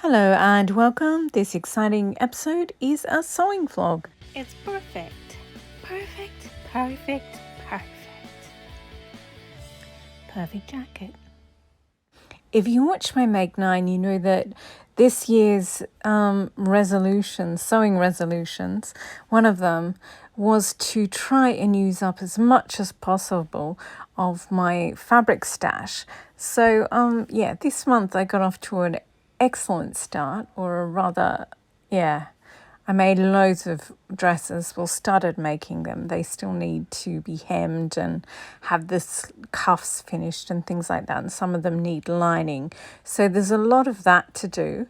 Hello and welcome. This exciting episode is a sewing vlog. It's perfect. Perfect, perfect, perfect. Perfect jacket. If you watch my Make 9, you know that this year's sewing resolutions, one of them was to try and use up as much as possible of my fabric stash. So this month I got off to an excellent start, or rather, I made loads of dresses. Well, started making them. They still need to be hemmed and have the cuffs finished and things like that. And some of them need lining. So there's a lot of that to do.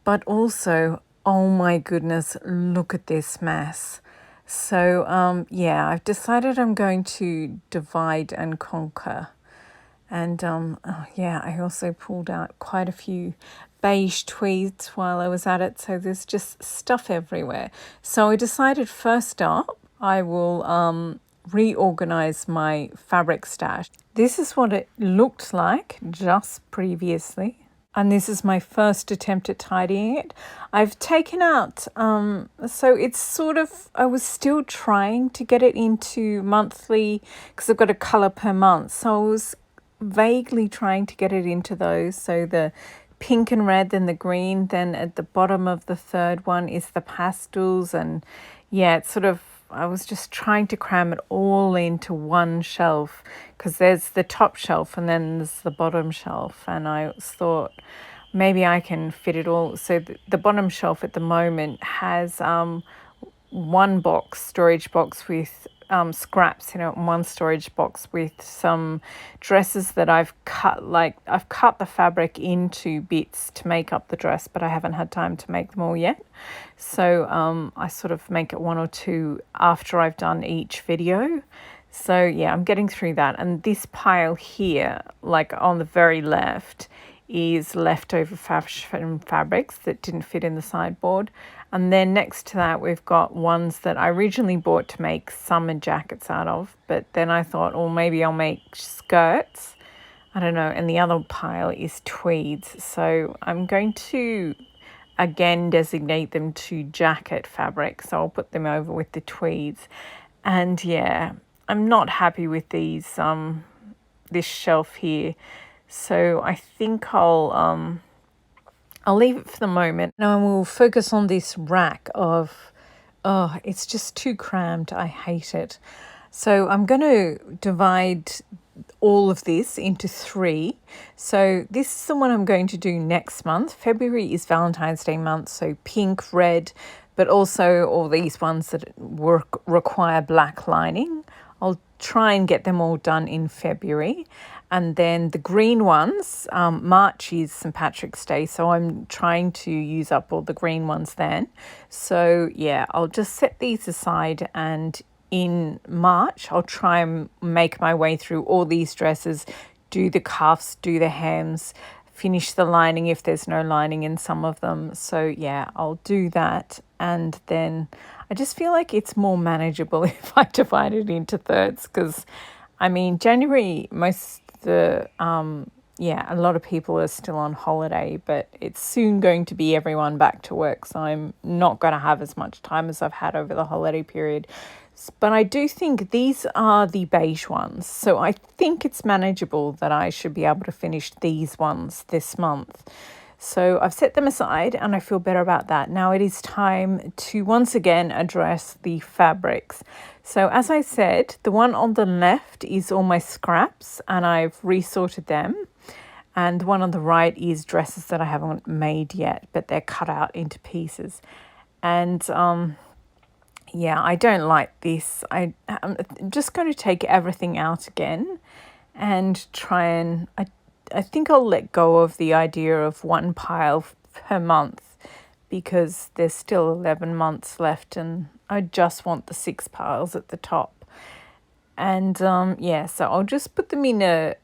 But also, oh my goodness, look at this mess. So, I've decided I'm going to divide and conquer. And I also pulled out quite a few beige tweeds while I was at it, so there's just stuff everywhere. So I decided first up I will reorganize my fabric stash. This is what it looked like just previously. And this is my first attempt at tidying it. I've taken out, so it's sort of, I was still trying to get it into monthly because I've got a colour per month. So I was vaguely trying to get it into those. So the pink and red, then the green, then at the bottom of the third one is the pastels. And it's sort of, I was just trying to cram it all into one shelf because there's the top shelf and then there's the bottom shelf. And I thought maybe I can fit it all. So the bottom shelf at the moment has one storage box with scraps, one storage box with some dresses that I've cut. I've cut the fabric into bits to make up the dress, but I haven't had time to make them all yet. So I sort of make it one or two after I've done each video. So I'm getting through that. And this pile here, like on the very left, is leftover fashion fabrics that didn't fit in the sideboard. And then next to that, we've got ones that I originally bought to make summer jackets out of. But then I thought, maybe I'll make skirts. I don't know. And the other pile is tweeds. So I'm going to, again, designate them to jacket fabric. So I'll put them over with the tweeds. And I'm not happy with these, this shelf here. So I think I'll leave it for the moment. Now we'll focus on this rack of, it's just too crammed. I hate it. So I'm going to divide all of this into 3. So this is the one I'm going to do next month. February is Valentine's Day month, so pink, red, but also all these ones that require black lining. I'll try and get them all done in February. And then the green ones, March is St. Patrick's Day, so I'm trying to use up all the green ones then. So I'll just set these aside, and in March I'll try and make my way through all these dresses, do the cuffs, do the hems, finish the lining if there's no lining in some of them. So I'll do that, and then I just feel like it's more manageable if I divide it into thirds, because January, a lot of people are still on holiday, but it's soon going to be everyone back to work. So I'm not going to have as much time as I've had over the holiday period. But I do think these are the beige ones. So I think it's manageable that I should be able to finish these ones this month. So I've set them aside and I feel better about that. Now it is time to once again address the fabrics. So as I said, the one on the left is all my scraps and I've resorted them. And the one on the right is dresses that I haven't made yet, but they're cut out into pieces. And I don't like this. I'm just going to take everything out again and try and... I think I'll let go of the idea of one pile per month because there's still 11 months left and I just want the 6 piles at the top. And so I'll just put them in a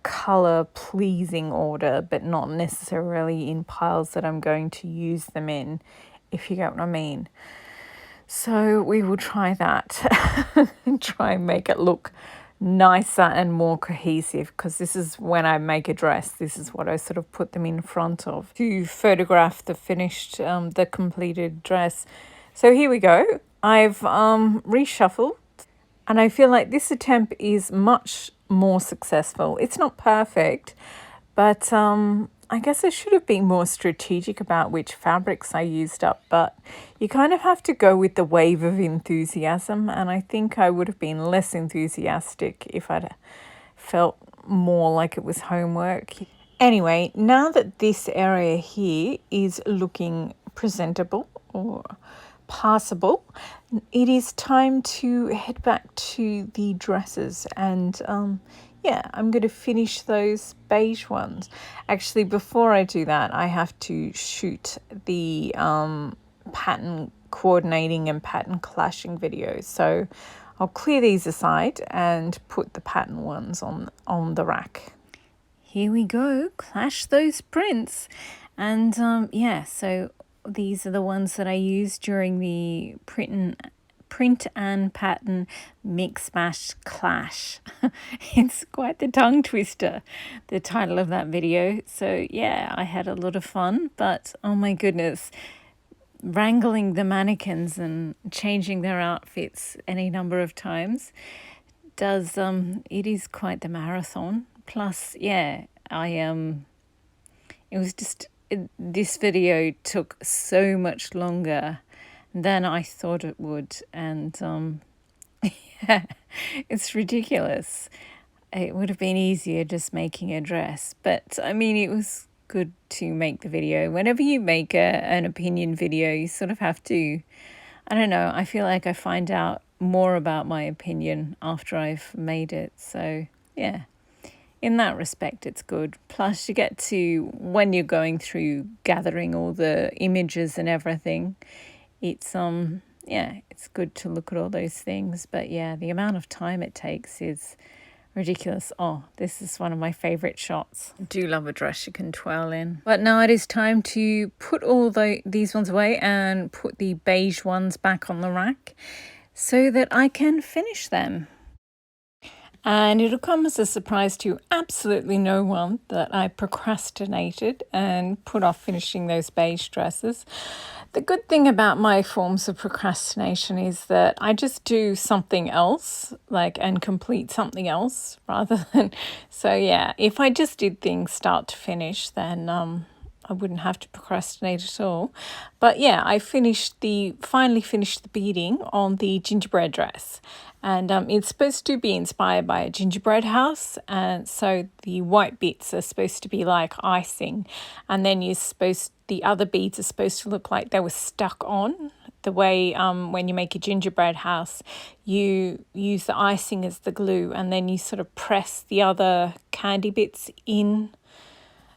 colour pleasing order, but not necessarily in piles that I'm going to use them in, if you get what I mean. So we will try that and try and make it look nicer and more cohesive, because this is when I make a dress, this is what I sort of put them in front of to photograph the finished, the completed dress. So here we go. I've reshuffled, and I feel like this attempt is much more successful. It's not perfect, but I guess I should have been more strategic about which fabrics I used up, but you kind of have to go with the wave of enthusiasm, and I think I would have been less enthusiastic if I'd felt more like it was homework. Anyway, now that this area here is looking presentable or passable, it is time to head back to the dresses, and yeah, I'm going to finish those beige ones. Actually, before I do that, I have to shoot the pattern coordinating and pattern clashing videos. So I'll clear these aside and put the pattern ones on the rack. Here we go, clash those prints. And yeah, so these are the ones that I used during the print and pattern mix mash clash. It's quite the tongue twister, the title of that video. So yeah, I had a lot of fun, but oh my goodness, wrangling the mannequins and changing their outfits any number of times does it is quite the marathon. Plus, yeah, it was just this video took so much longer than I thought it would, and yeah, it's ridiculous. It would have been easier just making a dress, but I mean, it was good to make the video. Whenever you make an opinion video, you sort of have to, I don't know, I feel like I find out more about my opinion after I've made it. So yeah, in that respect, it's good. Plus, you get to, when you're going through gathering all the images and everything, it's yeah, it's good to look at all those things. But yeah, the amount of time it takes is ridiculous. Oh, this is one of my favorite shots. I do love a dress you can twirl in. But now it is time to put all these ones away and put the beige ones back on the rack so that I can finish them. And it'll come as a surprise to absolutely no one that I procrastinated and put off finishing those beige dresses. The good thing about my forms of procrastination is that I just do something else, and complete something else rather than. So yeah, if I just did things start to finish, then I wouldn't have to procrastinate at all. But yeah, I finally finished the beading on the gingerbread dress. And it's supposed to be inspired by a gingerbread house. And so the white bits are supposed to be like icing. And then the other beads are supposed to look like they were stuck on. The way when you make a gingerbread house, you use the icing as the glue, and then you sort of press the other candy bits in.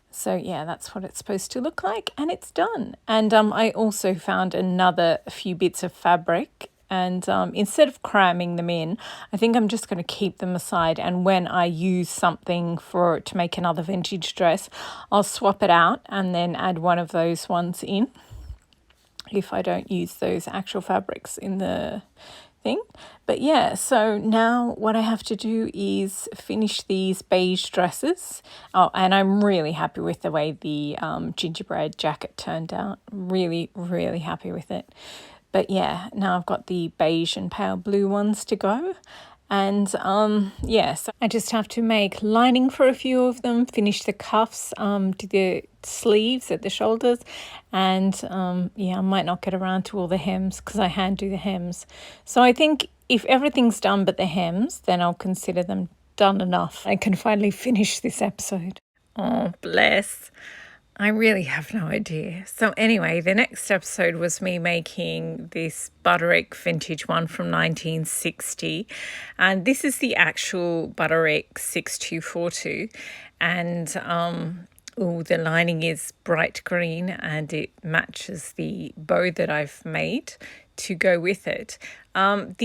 So yeah, that's what it's supposed to look like, and it's done. And I also found another few bits of fabric, and instead of cramming them in, I think I'm just going to keep them aside, and when I use something to make another vintage dress, I'll swap it out and then add one of those ones in if I don't use those actual fabrics in the thing. But yeah, so now what I have to do is finish these beige dresses. Oh, and I'm really happy with the way the gingerbread jacket turned out. Really, really happy with it. But yeah, now I've got the beige and pale blue ones to go. And yeah, so I just have to make lining for a few of them, finish the cuffs, do the sleeves at the shoulders, and yeah, I might not get around to all the hems because I hand do the hems. So I think if everything's done but the hems, then I'll consider them done enough. I can finally finish this episode. Oh, bless. I really have no idea. So anyway, the next episode was me making this Butterick vintage one from 1960. And this is the actual Butterick 6242. And the lining is bright green and it matches the bow that I've made to go with it. In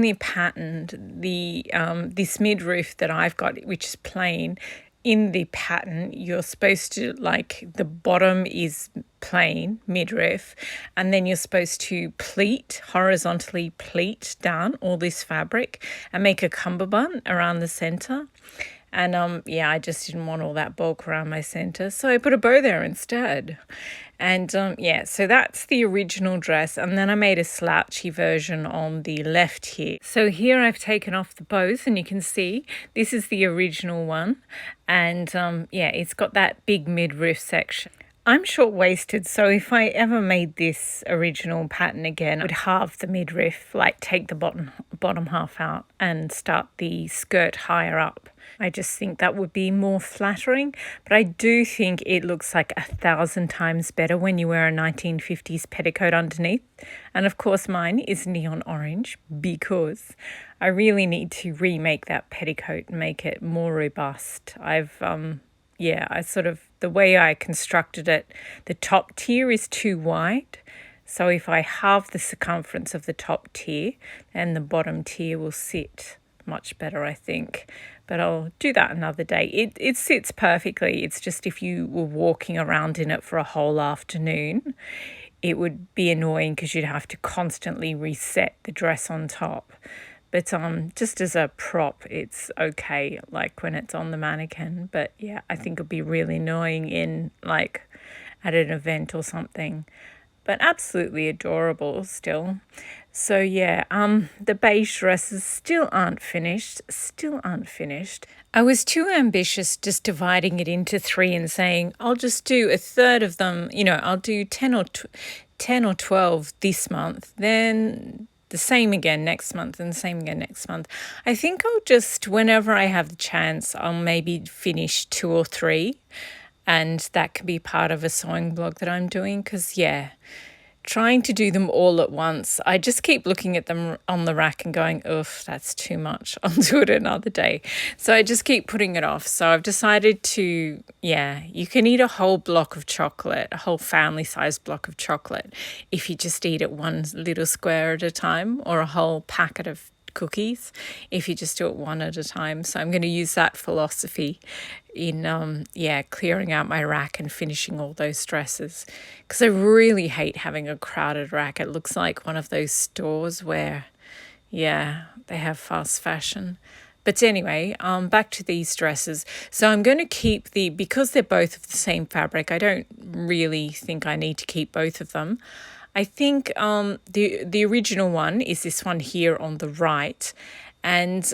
the pattern, this midroof that I've got, which is plain, in the pattern, you're supposed to, the bottom is plain midriff, and then you're supposed to horizontally pleat down all this fabric and make a cummerbund around the center. And yeah, I just didn't want all that bulk around my center, so I put a bow there instead. And yeah, so that's the original dress, and then I made a slouchy version on the left here. So here I've taken off the bows, and you can see this is the original one, and yeah, it's got that big midriff section. I'm short-waisted, so if I ever made this original pattern again, I would halve the midriff, like take the bottom half out and start the skirt higher up. I just think that would be more flattering, but I do think it looks like 1,000 times better when you wear a 1950s petticoat underneath. And of course mine is neon orange because I really need to remake that petticoat and make it more robust. The way I constructed it, the top tier is too wide. So if I halve the circumference of the top tier, then the bottom tier will sit much better, I think. But I'll do that another day. It sits perfectly. It's just if you were walking around in it for a whole afternoon, it would be annoying because you'd have to constantly reset the dress on top. But just as a prop, it's okay, like when it's on the mannequin. But yeah, I think it'd be really annoying in like at an event or something. But absolutely adorable still. So yeah, the beige dresses still aren't finished. I was too ambitious just dividing it into 3 and saying, I'll just do a third of them, I'll do 10 or 12 this month, then the same again next month and the same again next month. I think I'll just, whenever I have the chance, I'll maybe finish 2 or 3. And that could be part of a sewing blog that I'm doing because, yeah, trying to do them all at once, I just keep looking at them on the rack and going, oof, that's too much. I'll do it another day. So I just keep putting it off. So I've decided to, yeah, you can eat a whole block of chocolate, a whole family-sized block of chocolate, if you just eat it one little square at a time, or a whole packet of cookies if you just do it one at a time. So I'm going to use that philosophy in clearing out my rack and finishing all those dresses, because I really hate having a crowded rack. It looks like one of those stores where they have fast fashion. But anyway, back to these dresses. So I'm going to keep because they're both of the same fabric, I don't really think I need to keep both of them. I think the original one is this one here on the right, and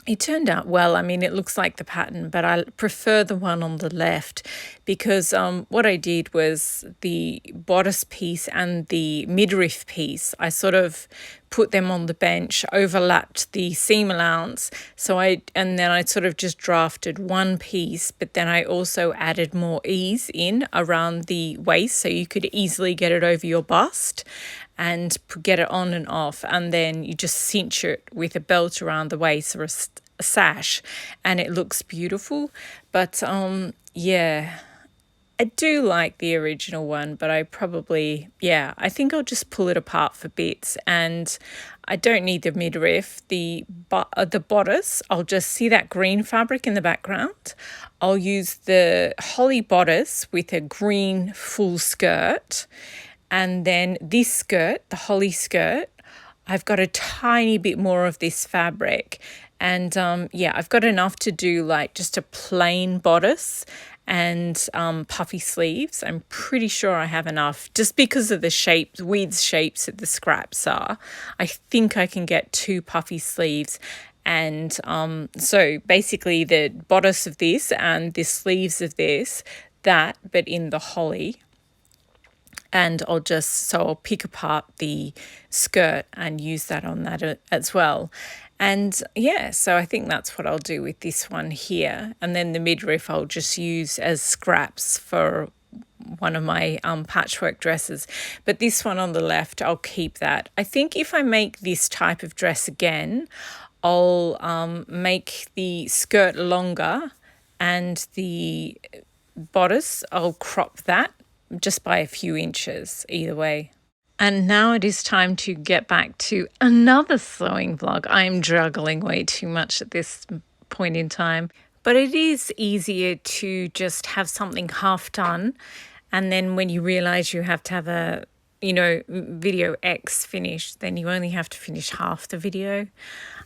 it turned out well. I mean, it looks like the pattern, but I prefer the one on the left because what I did was the bodice piece and the midriff piece, I sort of put them on the bench, overlapped the seam allowance. And then I sort of just drafted one piece, but then I also added more ease in around the waist so you could easily get it over your bust and get it on and off, and then you just cinch it with a belt around the waist or a sash, and it looks beautiful. But I do like the original one, but I think I'll just pull it apart for bits, and I don't need the midriff. The bodice, I'll just see that green fabric in the background. I'll use the holly bodice with a green full skirt. And then this skirt, the holly skirt, I've got a tiny bit more of this fabric. And I've got enough to do like just a plain bodice and puffy sleeves. I'm pretty sure I have enough just because of the weird shapes that the scraps are. I think I can get 2 puffy sleeves. And so basically the bodice of this and the sleeves of this, but in the holly. And I'll pick apart the skirt and use that on that as well. And so I think that's what I'll do with this one here. And then the midriff I'll just use as scraps for one of my patchwork dresses. But this one on the left, I'll keep that. I think if I make this type of dress again, I'll make the skirt longer and the bodice, I'll crop that just by a few inches either way. And now it is time to get back to another sewing vlog. I'm juggling way too much at this point in time, but it is easier to just have something half done And then when you realize you have to have a, video X finished, then you only have to finish half the video.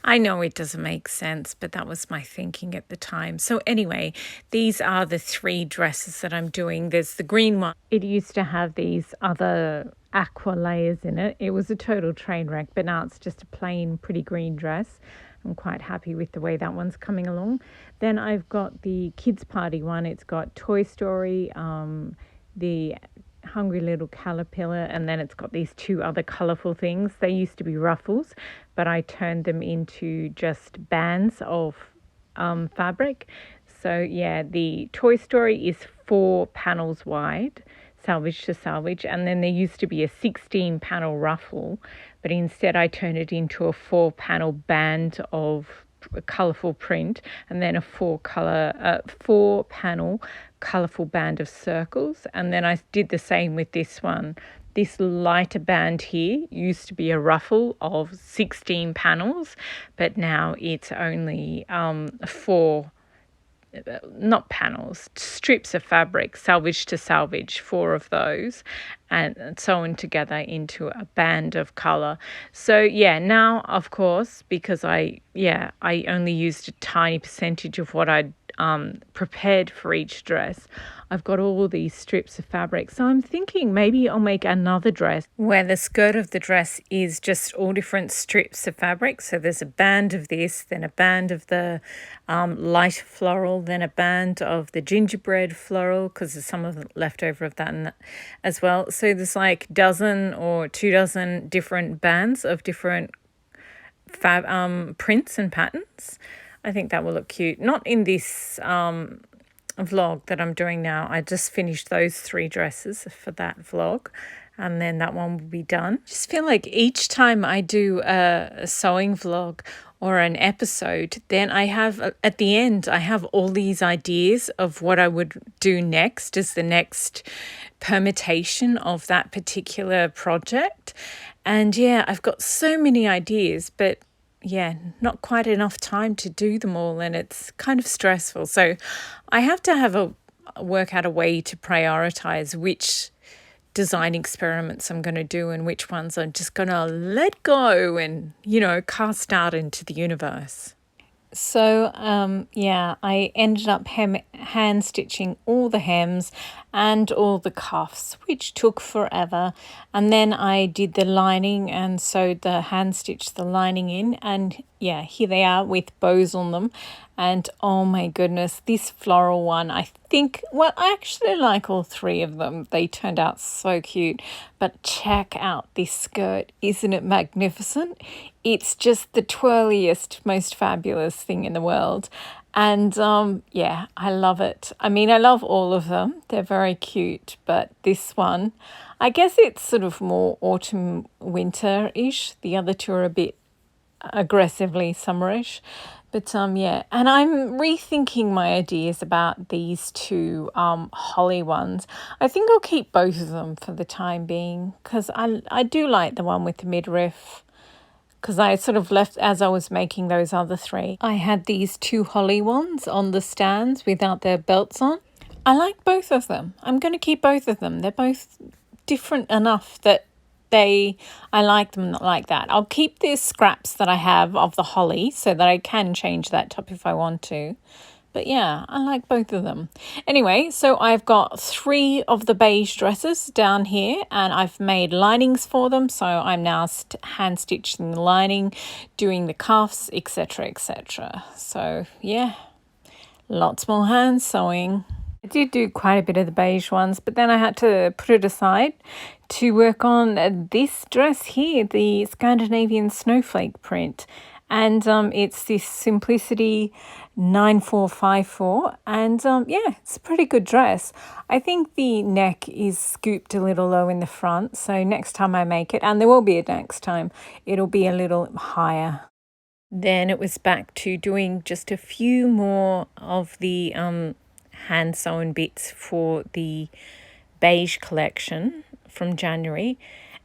I know it doesn't make sense, but that was my thinking at the time. So anyway, these are the 3 dresses that I'm doing. There's the green one. It used to have these other aqua layers in it. It was a total train wreck, but now it's just a plain pretty green dress. I'm quite happy with the way that one's coming along. Then I've got the kids party one. It's got Toy Story, the Hungry Little Caterpillar, and then it's got these 2 other colourful things. They used to be ruffles, but I turned them into just bands of fabric. So yeah, the Toy Story is 4 panels wide, salvage to salvage, and then there used to be a 16 panel ruffle, but instead I turned it into a 4 panel band of colourful print, and then a 4 panel colourful band of circles. And then I did the same with this one. This lighter band here used to be a ruffle of 16 panels, but now it's only 4, not panels, strips of fabric, salvage to salvage, 4 of those, and sewn together into a band of colour. So yeah, now of course, because I only used a tiny percentage of what I'd prepared for each dress, I've got all these strips of fabric. So I'm thinking maybe I'll make another dress where the skirt of the dress is just all different strips of fabric. So there's a band of this, then a band of the light floral, then a band of the gingerbread floral, because there's some of the leftover of that as well. So there's like 12 or 24 different bands of different prints and patterns. I think that will look cute. Not in this vlog that I'm doing now. I just finished those 3 dresses for that vlog, and then that one will be done. Just feel like each time I do a sewing vlog or an episode, then I have, at the end, I have all these ideas of what I would do next as the next permutation of that particular project. And yeah, I've got so many ideas, but yeah, not quite enough time to do them all, and it's kind of stressful. So I have to work out a way to prioritize which design experiments I'm going to do and which ones I'm just going to let go and, cast out into the universe. So, I ended up hand stitching all the hems and all the cuffs, which took forever. And then I did the lining and sewed hand stitched the lining in. And yeah, here they are with bows on them. And oh my goodness, this floral one, I actually like all 3 of them. They turned out so cute. But check out this skirt. Isn't it magnificent? It's just the twirliest, most fabulous thing in the world. And I love it. I mean, I love all of them. They're very cute. But this one, I guess it's sort of more autumn, winter-ish. The other 2 are a bit aggressively summerish. But and I'm rethinking my ideas about these 2 holly ones. I think I'll keep both of them for the time being, because I do like the one with the midriff, because I sort of left, as I was making those other 3, I had these 2 holly ones on the stands without their belts on. I like both of them. I'm going to keep both of them. They're both different enough that I like them like that. I'll keep the scraps that I have of the holly so that I can change that top if I want to. But yeah, I like both of them. Anyway, so I've got 3 of the beige dresses down here, and I've made linings for them. So I'm now hand stitching the lining, doing the cuffs, etc., etc. So yeah, lots more hand sewing. I did do quite a bit of the beige ones, but then I had to put it aside to work on this dress here, the Scandinavian snowflake print. And it's this Simplicity 9454. And it's a pretty good dress. I think the neck is scooped a little low in the front. So next time I make it, and there will be a next time, it'll be a little higher. Then it was back to doing just a few more of the hand sewn bits for the beige collection from January,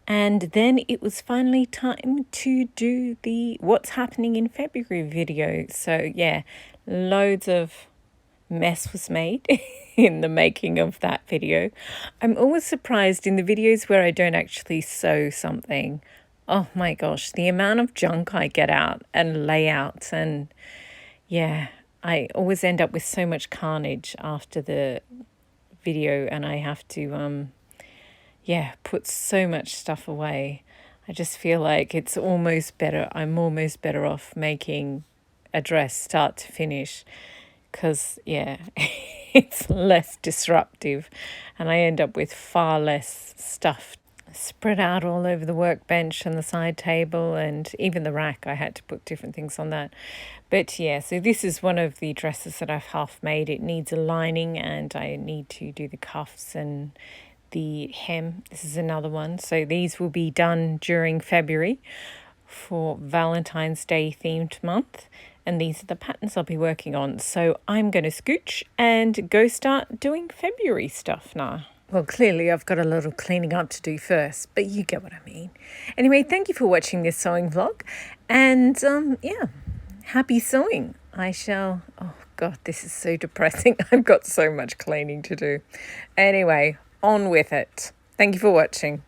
and then it was finally time to do the what's happening in February video. So yeah, loads of mess was made in the making of that video. I'm always surprised in the videos where I don't actually sew something. Oh my gosh, the amount of junk I get out and lay out, and yeah, I always end up with so much carnage after the video, and I have to put so much stuff away. I just feel like I'm almost better off making a dress start to finish, because it's less disruptive and I end up with far less stuff spread out all over the workbench and the side table, and even the rack. I had to put different things on that. But yeah, so this is one of the dresses that I've half made. It needs a lining and I need to do the cuffs and the hem. This is another one. So these will be done during February for Valentine's Day themed month. And these are the patterns I'll be working on. So I'm going to scooch and go start doing February stuff now. Well, clearly I've got a lot of cleaning up to do first, but you get what I mean. Anyway, thank you for watching this sewing vlog. And happy sewing. Oh God, this is so depressing. I've got so much cleaning to do. Anyway, on with it. Thank you for watching.